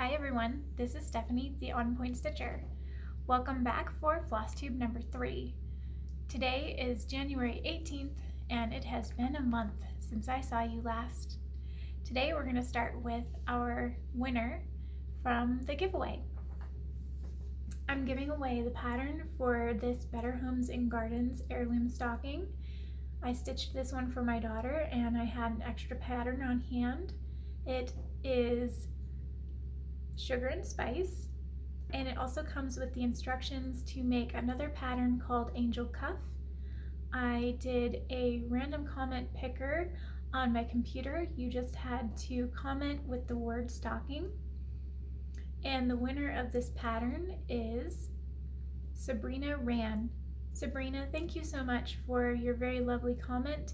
Hi everyone, this is Stephanie, the On Point Stitcher. Welcome back for Flosstube number 3. Today is January 18th and it has been a month since I saw you last. Today we're going to start with our winner from the giveaway. I'm giving away the pattern for this Better Homes and Gardens heirloom stocking. I stitched this one for my daughter and I had an extra pattern on hand. It is sugar and spice, and it also comes with the instructions to make another pattern called Angel Cuff. I did a random comment picker on my computer. You just had to comment with the word stocking, and the winner of this pattern is Sabrina Ran. Sabrina, thank you so much for your very lovely comment,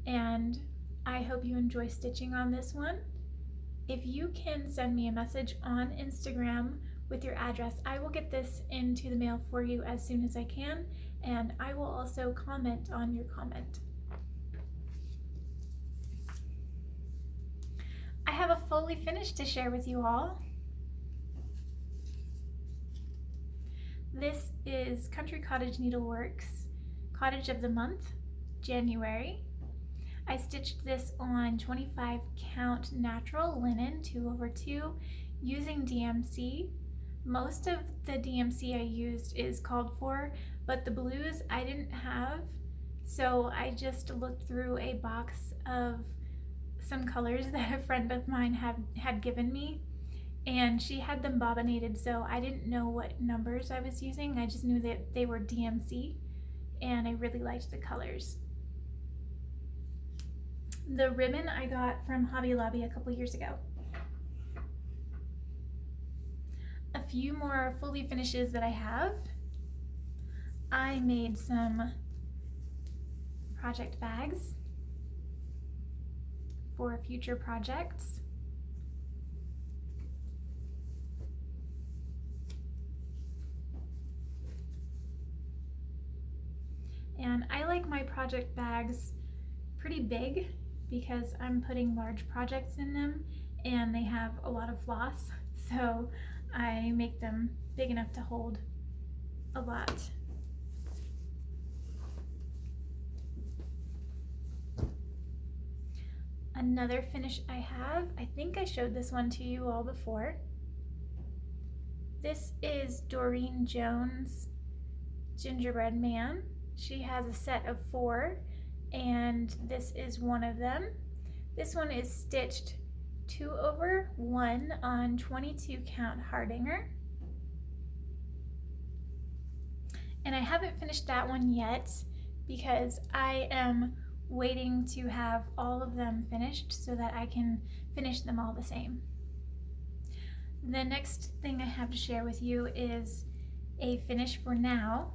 and I hope you enjoy stitching on this one. If you can send me a message on Instagram with your address, I will get this into the mail for you as soon as I can, and I will also comment on your comment. I have a fully finished to share with you all. This is Country Cottage Needleworks Cottage of the Month, January. I stitched this on 25 count natural linen 2/2 using DMC. Most of the DMC I used is called for, but the blues I didn't have, so I just looked through a box of some colors that a friend of mine had given me, and she had them bobbinated, so I didn't know what numbers I was using. I just knew that they were DMC, and I really liked the colors. The ribbon I got from Hobby Lobby a couple years ago. A few more fully finishes that I have. I made some project bags for future projects. And I like my project bags pretty big because I'm putting large projects in them and they have a lot of floss, so I make them big enough to hold a lot. Another finish I have, I think I showed this one to you all before. This is Doreen Jones' Gingerbread Man. She has a set of 4, and this is one of them. This one is stitched 2/1 on 22 count Hardinger. And I haven't finished that one yet because I am waiting to have all of them finished so that I can finish them all the same. The next thing I have to share with you is a finish for now.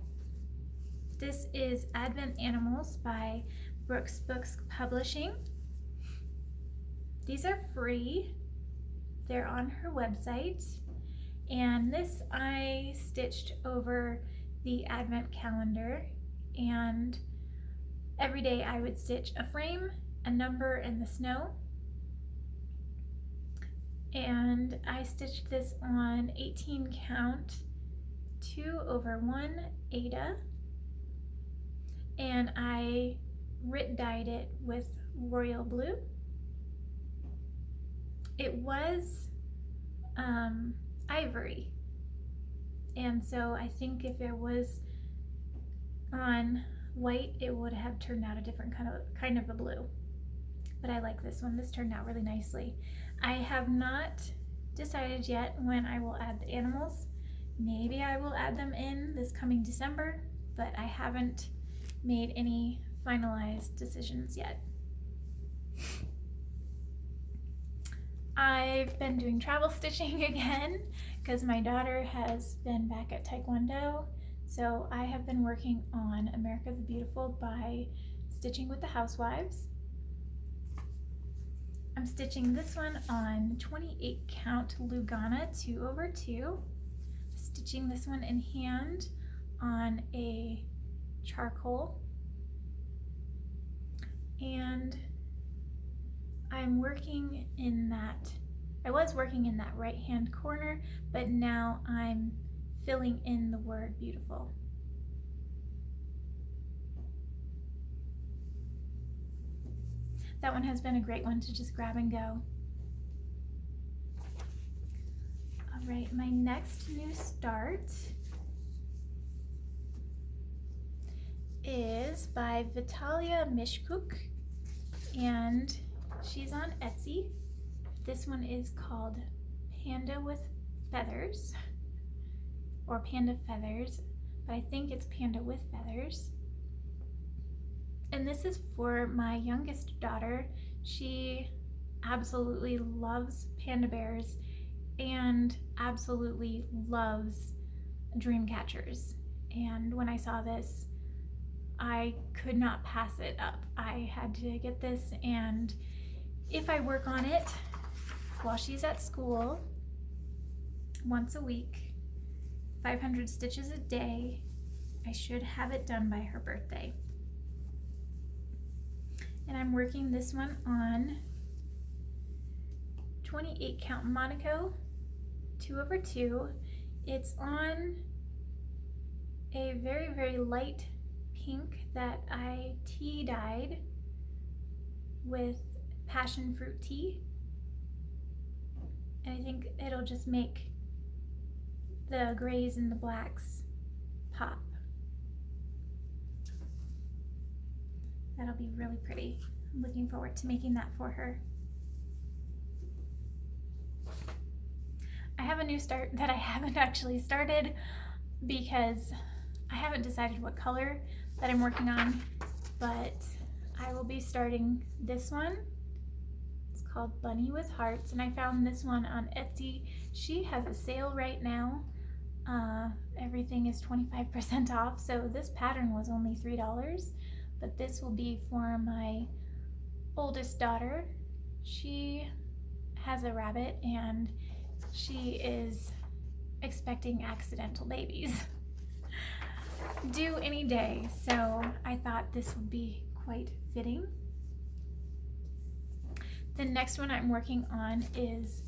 This is Advent Animals by Brooks Books Publishing. These are free. They're on her website. And this I stitched over the Advent calendar, and every day I would stitch a frame, a number, and the snow. And I stitched this on 18 count 2/1 Aida. And I dyed it with royal blue. It was ivory, and so I think if it was on white it would have turned out a different kind of a blue, but I like this one. This turned out really nicely. I have not decided yet when I will add the animals. Maybe I will add them in this coming December, but I haven't made any finalized decisions yet. I've been doing travel stitching again because my daughter has been back at Taekwondo, so I have been working on America the Beautiful by Stitching with the Housewives. I'm stitching this one on 28 count Lugana 2/2. Stitching this one in hand on a charcoal, and I'm working in that I was working in that right hand corner, but now I'm filling in the word beautiful. That one has been a great one to just grab and go. All right, my next new start is by Vitalia Mishkuk, and she's on Etsy. This one is called Panda with Feathers, or Panda Feathers, but I think it's Panda with Feathers. And this is for my youngest daughter. She absolutely loves panda bears and absolutely loves dream catchers. And when I saw this, I could not pass it up. I had to get this, and if I work on it while she's at school once a week, 500 stitches a day, I should have it done by her birthday. And I'm working this one on 28 count Monaco 2/2. It's on a very, very light pink that I tea dyed with passion fruit tea, and I think it'll just make the grays and the blacks pop. That'll be really pretty. I'm looking forward to making that for her. I have a new start that I haven't actually started because I haven't decided what color that I'm working on, but I will be starting this one. It's called Bunny with Hearts, and I found this one on Etsy. She has a sale right now. Everything is 25% off, so this pattern was only $3, but this will be for my oldest daughter. She has a rabbit and she is expecting accidental babies due any day, so I thought this would be quite fitting. The next one I'm working on is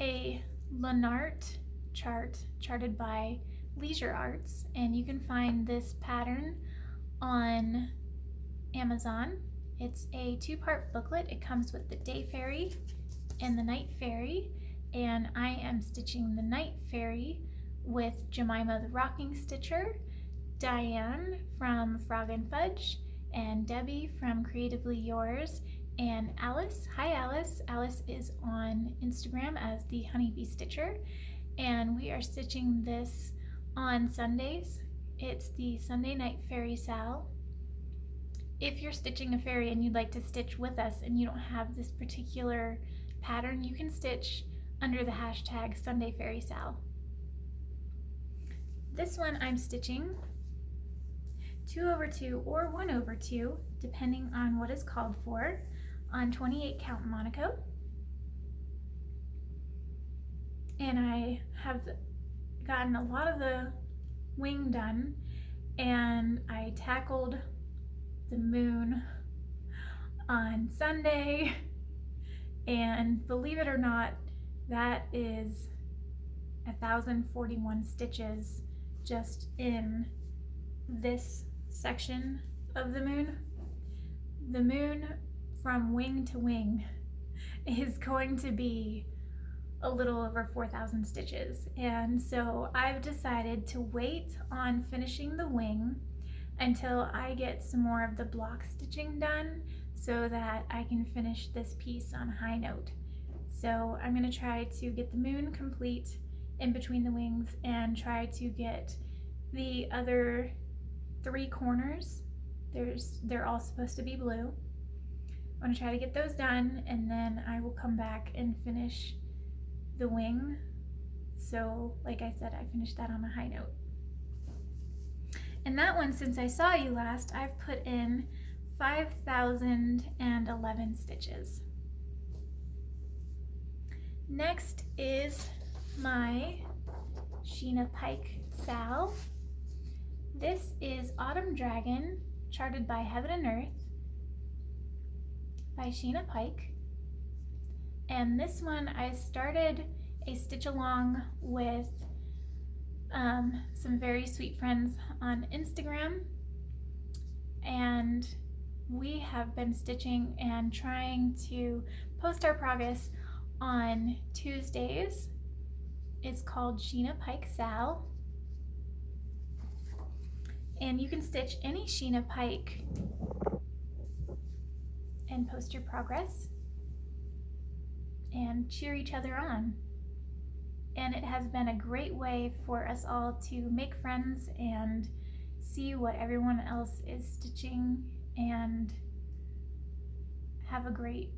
a Lanart chart charted by Leisure Arts, and you can find this pattern on Amazon. It's a 2-part booklet. It comes with the day fairy and the night fairy, and I am stitching the night fairy with Jemima the Rocking Stitcher, Diane from Frog and Fudge, and Debbie from Creatively Yours, and Alice. Hi Alice. Alice is on Instagram as the Honeybee Stitcher, and we are stitching this on Sundays. It's the Sunday Night Fairy Sal. If you're stitching a fairy and you'd like to stitch with us and you don't have this particular pattern, you can stitch under the hashtag Sunday Fairy Sal. This one I'm stitching 2/2 or 1/2, depending on what is called for, on 28 count Monaco. And I have gotten a lot of the wing done, and I tackled the moon on Sunday, and believe it or not, that is 1,041 stitches just in this section of the moon. The moon from wing to wing is going to be a little over 4,000 stitches, and so I've decided to wait on finishing the wing until I get some more of the block stitching done so that I can finish this piece on a high note. So I'm going to try to get the moon complete in between the wings and try to get the other 3 corners. They're all supposed to be blue. I'm going to try to get those done, and then I will come back and finish the wing. So like I said, I finished that on a high note. And that one, since I saw you last, I've put in 5,011 stitches. Next is my Sheena Pike Sal. This is Autumn Dragon, charted by Heaven and Earth by Sheena Pike. And this one I started a stitch along with some very sweet friends on Instagram, and we have been stitching and trying to post our progress on Tuesdays. It's called Sheena Pike Sal, and you can stitch any Sheena Pike and post your progress and cheer each other on. And it has been a great way for us all to make friends and see what everyone else is stitching and have a great,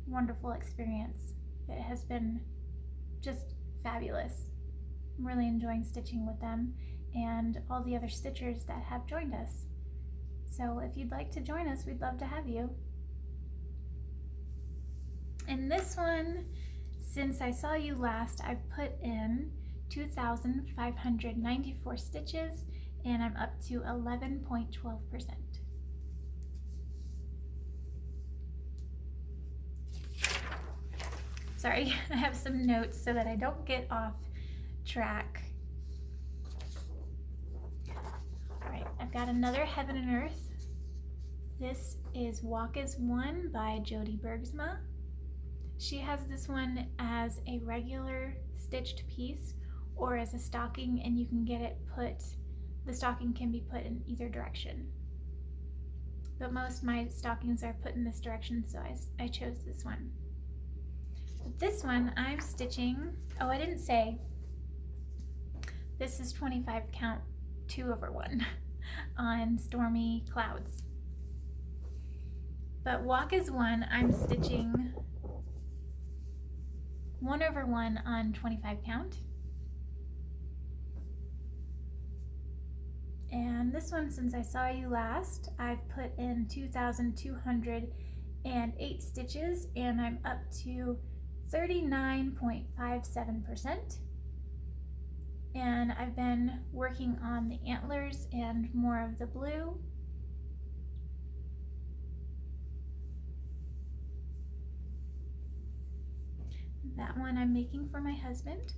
wonderful experience. It has been just fabulous. I'm really enjoying stitching with them and all the other stitchers that have joined us. So if you'd like to join us, we'd love to have you. And this one, since I saw you last, I've put in 2,594 stitches, and I'm up to 11.12%. Sorry, I have some notes so that I don't get off track. All right, I've got another Heaven and Earth. This is Walk as One by Jody Bergsma. She has this one as a regular stitched piece or as a stocking, and you can get it the stocking can be put in either direction. But most of my stockings are put in this direction, so I chose this one. But this one I'm stitching, oh, I didn't say, this is 25 count 2/1 on Stormy Clouds. But Walk as One, I'm stitching 1/1 on 25 count. And this one, since I saw you last, I've put in 2,208 stitches, and I'm up to 39.57%. And I've been working on the antlers and more of the blue. That one I'm making for my husband.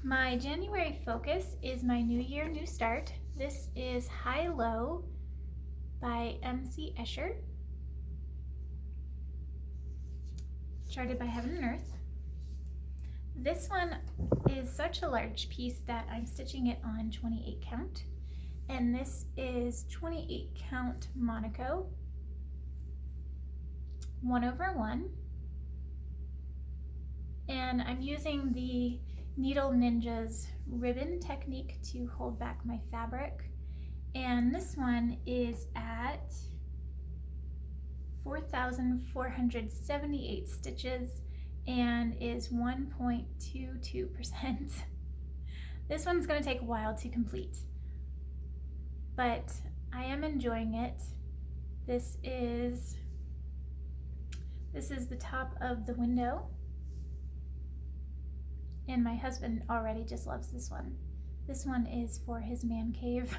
My January focus is my New Year, New Start. This is High Low by MC Escher, charted by Heaven and Earth. This one is such a large piece that I'm stitching it on 28 count. And this is 28 count Monaco, 1/1. And I'm using the Needle Ninja's ribbon technique to hold back my fabric. And this one is at 4,478 stitches and is 1.22%. This one's going to take a while to complete, but I am enjoying it. This is the top of the window. And my husband already just loves this one. This one is for his man cave.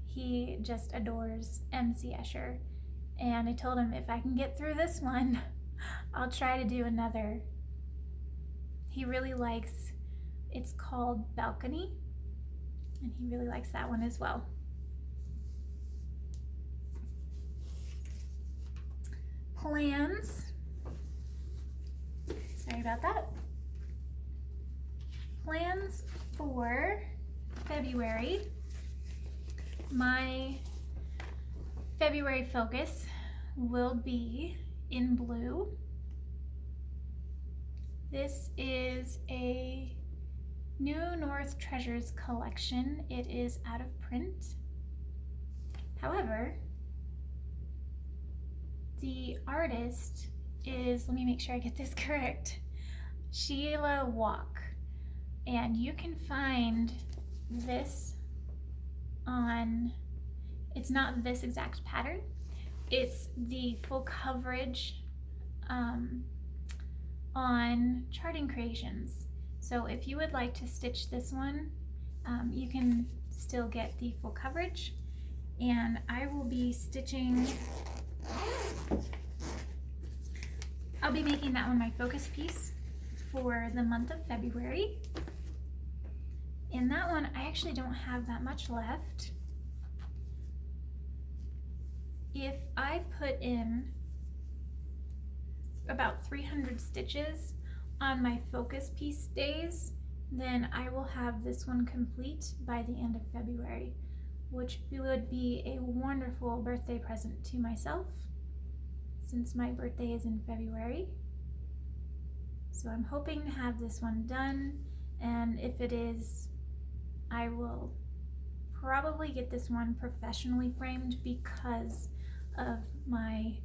He just adores MC Escher. And I told him if I can get through this one, I'll try to do another. He really likes, it's called Balcony, and he really likes that one as well. Plans. Sorry about that. Plans for February. My February focus will be in blue. This is a New North Treasures collection. It is out of print. However, the artist is, let me make sure I get this correct, Sheila Walk. And you can find this on, it's not this exact pattern, it's the full coverage on Charting Creations. So if you would like to stitch this one, you can still get the full coverage. And I will be stitching, I'll be making that one my focus piece for the month of February. In that one, I actually don't have that much left. If I put in about 300 stitches on my focus piece days, then I will have this one complete by the end of February, which would be a wonderful birthday present to myself, since my birthday is in February. So I'm hoping to have this one done, and if it is, I will probably get this one professionally framed because of my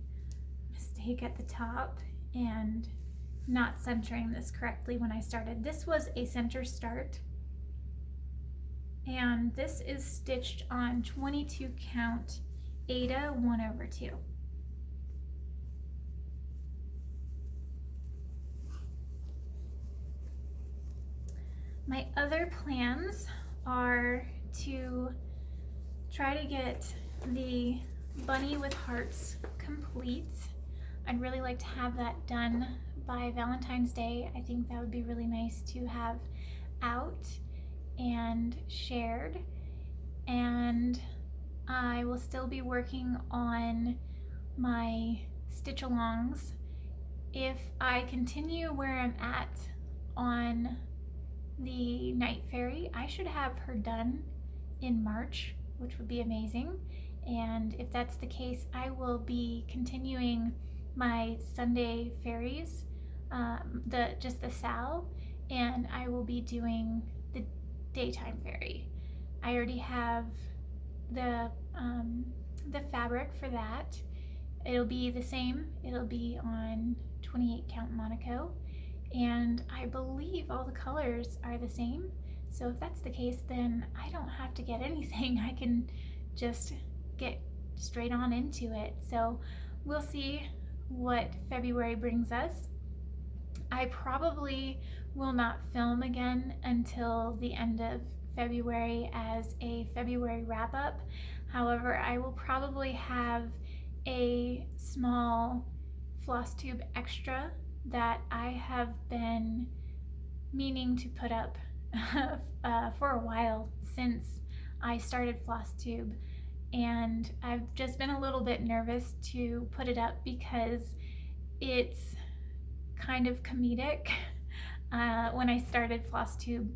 mistake at the top and not centering this correctly when I started. This was a center start, and this is stitched on 22 count Aida 1/2. My other plans are to try to get the bunny with hearts complete. I'd really like to have that done by Valentine's Day. I think that would be really nice to have out and shared. And I will still be working on my stitch alongs. If I continue where I'm at on the Night Fairy, I should have her done in March, which would be amazing. And if that's the case, I will be continuing my Sunday fairies, just the Sal, and I will be doing the daytime fairy. I already have the fabric for that. It'll be the same. It'll be on 28 count Monaco, and I believe all the colors are the same. So if that's the case, then I don't have to get anything. I can just get straight on into it. So we'll see what February brings us. I probably will not film again until the end of February as a February wrap-up. However, I will probably have a small Flosstube extra that I have been meaning to put up for a while since I started Flosstube, and I've just been a little bit nervous to put it up because it's kind of comedic. When I started Flosstube,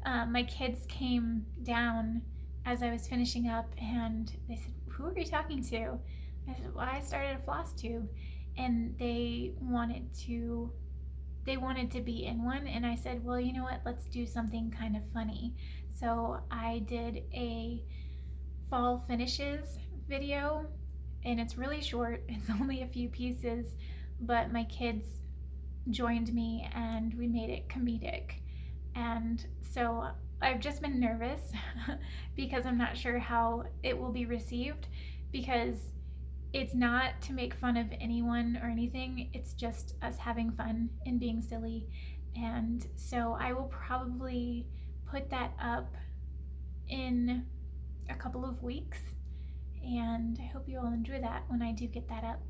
my kids came down as I was finishing up and they said, "Who are you talking to?" I said, "Well, I started a Flosstube," and they wanted to be in one, and I said, "Well, you know what, let's do something kind of funny." So I did a fall finishes video, and it's really short. It's only a few pieces, but my kids joined me and we made it comedic. And so I've just been nervous because I'm not sure how it will be received, because it's not to make fun of anyone or anything. It's just us having fun and being silly. And so I will probably put that up in a couple of weeks, and I hope you all enjoy that when I do get that up.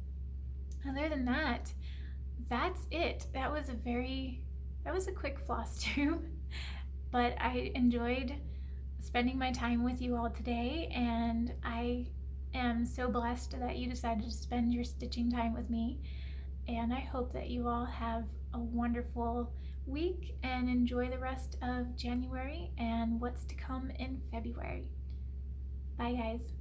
Other than that, that's it. That was a quick floss tube, but I enjoyed spending my time with you all today, and I am so blessed that you decided to spend your stitching time with me, and I hope that you all have a wonderful week and enjoy the rest of January and what's to come in February. Bye guys.